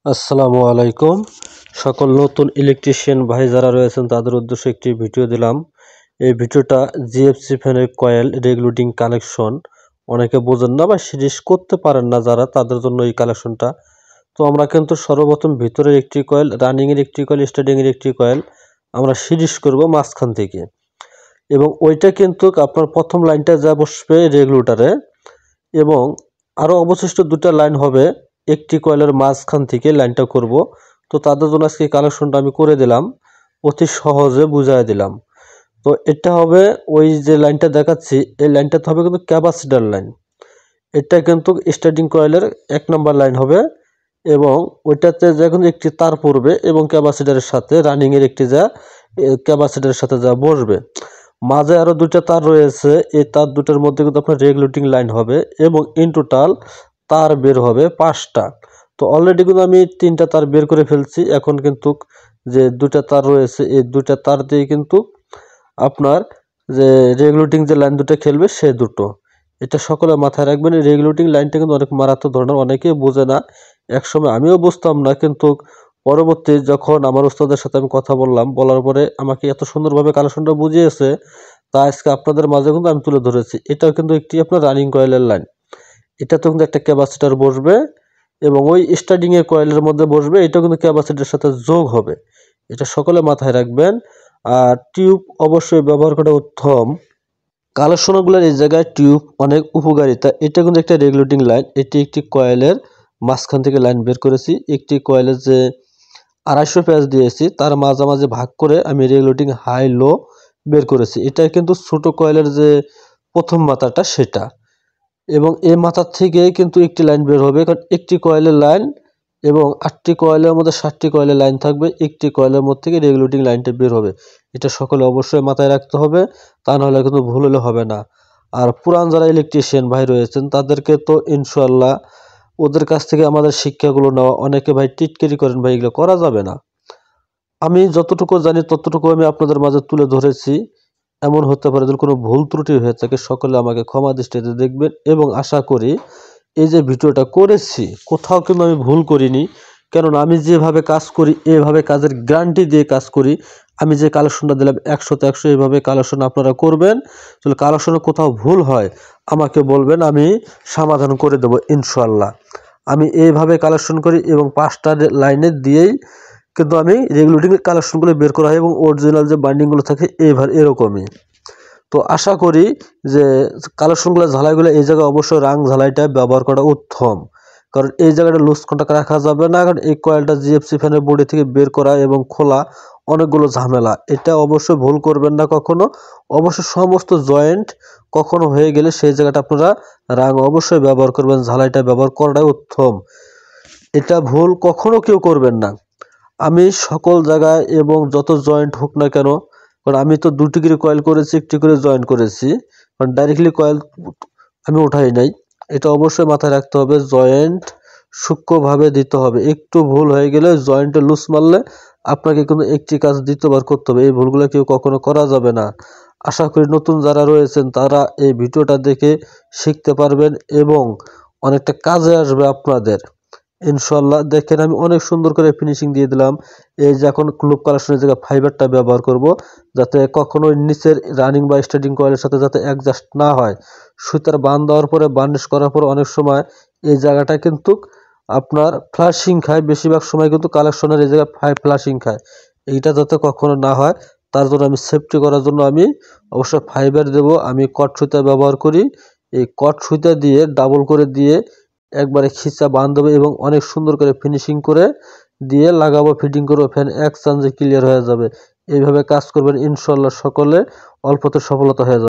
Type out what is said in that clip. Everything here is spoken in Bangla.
আসসালামু আলাইকুম। সকল নতুন ইলেকট্রিশিয়ান ভাই যারা রয়েছেন তাদের উদ্দেশ্যে একটি ভিডিও দিলাম। এই ভিডিওটা জিএফসি ফ্যানের কয়েল রেগুলেটিং কানেকশন অনেকে বোঝেন না বা সিরিজ করতে পারেন না যারা, তাদের জন্য এই কানেকশনটা। তো আমরা কিন্তু সর্বপ্রথম ভিতরের একটি কয়েল, রানিংয়ের একটি কয়েল, স্টার্টিংয়ের একটি কয়েল আমরা সিরিজ করব মাঝখান থেকে, এবং ওইটা কিন্তু আপনার প্রথম লাইনটা যা বসবে রেগুলেটরে, এবং আরও অবশিষ্ট দুটো লাইন হবে একটি কয়েলের মাঝখান থেকে লাইনটা করব। তো তাদের জন্য আজকে কানেকশনটা আমি করে দিলাম, অতি সহজে বুঝাই দিলাম। তো এটা হবে ওই যে লাইনটা দেখাচ্ছি, এই লাইনটাতে হবে কিন্তু ক্যাপাসিটার লাইন। এটা কিন্তু স্টার্টিং কয়েলের 1 নম্বর লাইন হবে, এবং ওইটাতে যখন একটি তার পড়বে এবং ক্যাপাসিটারের সাথে রানিংয়ের একটি যা ক্যাপাসিটারের সাথে যা বসবে, মাঝে আরও দুইটা তার রয়েছে। এই তার দুটোর মধ্যে কিন্তু আপনার রেগুলেটিং লাইন হবে, এবং ইন টোটাল তার বের হবে 5টা। তো অলরেডি কিন্তু আমি 3টা তার বের করে ফেলছি। এখন কিন্তু যে দুটা তার রয়েছে, এই দুটা তার দিয়ে কিন্তু আপনার যে রেগুলেটিং যে লাইন দুটো খেলবে সে দুটো, এটা সকলে মাথায় রাখবেন। এই রেগুলেটিং লাইনটা কিন্তু অনেক মারাত্মক ধরনের, অনেকেই বোঝে না। একসময় আমিও বুঝতাম না, কিন্তু পরবর্তী যখন আমার ওস্তাদের সাথে আমি কথা বলার পরে আমাকে এত সুন্দরভাবে কানেকশনটা বুঝিয়েছে, তা আজকে আপনাদের মাঝে কিন্তু আমি তুলে ধরেছি। এটাও কিন্তু একটি আপনার রানিং কয়েলের লাইন। এটা তো কিন্তু একটা ক্যাপাসিটার বসবে, এবং ওই স্টার্টিংয়ের কয়েলের মধ্যে বসবে, এটা কিন্তু ক্যাপাসিটারের সাথে যোগ হবে। এটা সকলে মাথায় রাখবেন। আর টিউব অবশ্যই ব্যবহার করা উত্তম। কালেকশনগুলোর এই জায়গায় টিউব অনেক উপকারিতা। এটা কিন্তু একটা রেগুলেটিং লাইন, এটি একটি কয়েলের মাঝখান থেকে লাইন বের করেছি। একটি কয়েলের যে 250 প্যাচ দিয়েছি তার মাঝামাঝি ভাগ করে আমি রেগুলেটিং হাই লো বের করেছি। এটা কিন্তু ছোট কয়েলের যে প্রথম মাথাটা সেটা, এবং এই মাথার থেকে কিন্তু একটি লাইন বের হবে, কারণ একটি কয়েলের লাইন এবং 8টি কয়েলের মধ্যে 7টি কয়েলের লাইন থাকবে, একটি কয়েলের মধ্যে থেকে রেগুলেটিং লাইনটা বের হবে। এটা সকলে অবশ্যই মাথায় রাখতে হবে, তা নাহলে কিন্তু ভুল হলে হবে না। আর পুরান যারা ইলেকট্রিশিয়ান ভাই রয়েছেন তাদেরকে তো ইনশাল্লাহ ওদের কাছ থেকে আমাদের শিক্ষাগুলো নেওয়া। অনেকে ভাই টিটকারি করেন, ভাই এগুলো করা যাবে না। আমি যতটুকু জানি ততটুকু আমি আপনাদের মাঝে তুলে ধরেছি। এমন হতে পারে যদি কোনো ভুল ত্রুটি হয়ে থাকে, সকলে আমাকে ক্ষমা দৃষ্টিতে দেখবেন, এবং আশা করি এই যে ভিডিওটা করেছি কোথাও কিন্তু আমি ভুল করিনি। কেননা আমি যেভাবে কাজ করি, এভাবে কাজের গ্যারান্টি দিয়ে কাজ করি। আমি যে কালেকশনটা দিলাম 100তে 100 এইভাবে কালেকশন আপনারা করবেন। তাহলে কালেকশনে কোথাও ভুল হয় আমাকে বলবেন, আমি সমাধান করে দেবো ইনশাল্লাহ। আমি এইভাবে কালেকশন করি, এবং 5টা লাইনে দিয়েই কিন্তু আমি রেগুলেটিং কালেকশনগুলো বের করা হয়, এবং অরিজিনাল যে বাইন্ডিংগুলো থাকে এরকমই। তো আশা করি যে কালেকশনগুলো, ঝালাইগুলো এই জায়গায় অবশ্যই রাং ঝালাইটা ব্যবহার করা উত্তম, কারণ এই জায়গাটা লুজ কন্টাক্ট রাখা যাবে না। কারণ এই কয়েলটা জিএফসি ফ্যানের বডি থেকে বের করা এবং খোলা অনেকগুলো ঝামেলা, এটা অবশ্যই ভুল করবেন না কখনো। অবশ্যই সমস্ত জয়েন্ট কখনো হয়ে গেলে সেই জায়গাটা আপনারা রাং অবশ্যই ব্যবহার করবেন, ঝালাইটা ব্যবহার করাটাই উত্তম। এটা ভুল কখনো কেউ করবেন না। আমি সকল জায়গায় এবং যত জয়েন্ট হোক না কেন, কারণ আমি তো 2টি করে কয়েল করেছি, একটি করে জয়েন্ট করেছি, কারণ ডাইরেক্টলি কয়েল আমি উঠাই নাই। এটা অবশ্যই মাথায় রাখতে হবে, জয়েন্ট সূক্ষ্মভাবে দিতে হবে। একটু ভুল হয়ে গেলে জয়েন্টে লুজ মারলে আপনাকে কিন্তু একটি কাজ দ্বিতীয়বার করতে হবে। এই ভুলগুলো কেউ কখনো করা যাবে না। আশা করি নতুন যারা রয়েছেন তারা এই ভিডিওটা দেখে শিখতে পারবেন, এবং অনেকটা কাজে আসবে আপনাদের ইনশাল্লাহ। দেখেন আমি অনেক সুন্দর করে ফিনিশিং দিয়ে দিলাম। এই যে এখন ক্লুব কালেকশনের জায়গায় ফাইবারটা ব্যবহার করব, যাতে কখনোই নিচের রানিং বা স্টার্টিং কয়েলের সাথে যাতে অ্যাডজাস্ট না হয়। সুতার বান দেওয়ার পরে, বার্নিশ করার পর অনেক সময় এই জায়গাটা কিন্তু আপনার ফ্লাশিং খায়, বেশিরভাগ সময় কিন্তু কালেকশনের এই জায়গায় ফ্লাশিং খায়। এইটা যাতে কখনো না হয় তার জন্য আমি সেফটি করার জন্য আমি অবশ্যই ফাইবার দেব। আমি কট সুতা ব্যবহার করি, এই কট সুতা দিয়ে ডাবল করে দিয়ে একবারে খিচা বাঁধবে, এবং অনেক সুন্দর করে ফিনিশিং করে দিয়ে লাগাবো, ফিটিং করবো, ফ্যান এক চান্সে ক্লিয়ার হয়ে যাবে। এইভাবে কাজ করবেন ইনশাল্লাহ, সকলে অল্পতে সফলতা হয়ে যাবে।